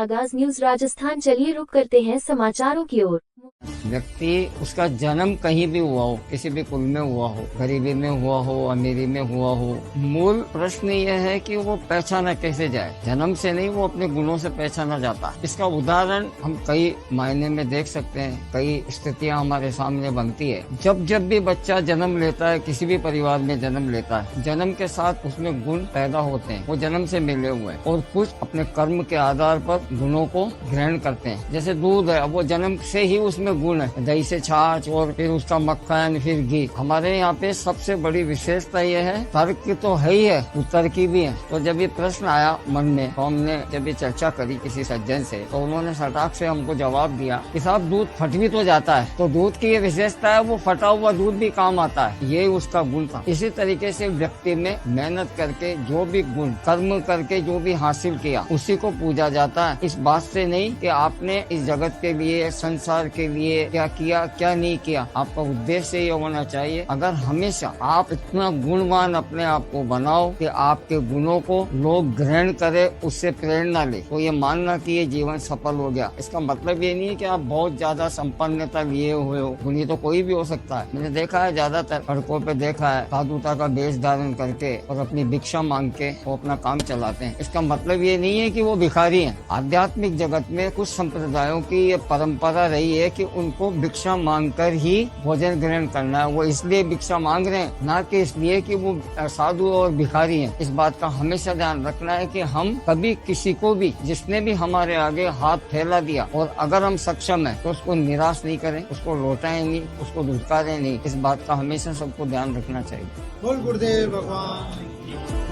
आगाज न्यूज राजस्थान। चलिए रुक करते हैं समाचारों की ओर। व्यक्ति उसका जन्म कहीं भी हुआ हो, किसी भी कुल में हुआ हो, गरीबी में हुआ हो, अमीरी में हुआ हो, मूल प्रश्न यह है कि वो पहचाना कैसे जाए। जन्म से नहीं, वो अपने गुणों से पहचाना जाता। इसका उदाहरण हम कई मायने में देख सकते हैं, कई स्थितियां हमारे सामने बनती है। जब भी बच्चा जन्म लेता है, किसी भी परिवार में जन्म लेता है, जन्म के साथ उसमें गुण पैदा होते हैं, वो जन्म से मिले हुए हैं, और कुछ अपने कर्म के आधार पर गुणों को ग्रहण करते हैं। जैसे दूध है, अब वो जन्म से ही उसमें गुण है, दही से छाछ और फिर उसका मक्खन, फिर घी। हमारे यहाँ पे सबसे बड़ी विशेषता ये है, तर्क तो है ही है, तर्की भी है। तो जब ये प्रश्न आया मन में, तो हमने जब ये चर्चा करी किसी सज्जन से, तो उन्होंने सटाक से हमको जवाब दिया कि साहब दूध फट भी तो जाता है, तो दूध की ये विशेषता है, वो फटा हुआ दूध भी काम आता है, ये उसका गुण था। इसी तरीके से व्यक्ति में मेहनत करके जो भी गुण, कर्म करके जो भी हासिल किया, उसी को पूजा जाता है। इस बात से नहीं कि आपने इस जगत के लिए, संसार के लिए क्या किया, क्या नहीं किया। आपका उद्देश्य ये होना चाहिए, अगर हमेशा आप इतना गुणवान अपने आप को बनाओ कि आपके गुणों को लोग ग्रहण करे, उससे प्रेरणा ले, तो ये मानना कि ये जीवन सफल हो गया। इसका मतलब ये नहीं है कि आप बहुत ज्यादा संपन्नता लिए हुए हो, गुणी तो कोई भी हो सकता है। मैंने देखा है, ज्यादातर सड़कों पे देखा है, साधुता का वेश धारण करके और अपनी भिक्षा मांग के वो अपना काम चलाते हैं। इसका मतलब ये नहीं है कि वो भिखारी हैं। आध्यात्मिक जगत में कुछ संप्रदायों की ये परंपरा रही है कि उनको भिक्षा मांगकर ही भोजन ग्रहण करना है। वो इसलिए भिक्षा मांग रहे हैं, ना कि इसलिए कि वो साधु और भिखारी हैं। इस बात का हमेशा ध्यान रखना है कि हम कभी किसी को भी, जिसने भी हमारे आगे हाथ फैला दिया, और अगर हम सक्षम है तो उसको निराश नहीं करें, उसको लौटाएं नहीं, उसको धुतकारें नहीं। इस बात का हमेशा सबको ध्यान रखना चाहिए। बोल गुरुदेव भगवान।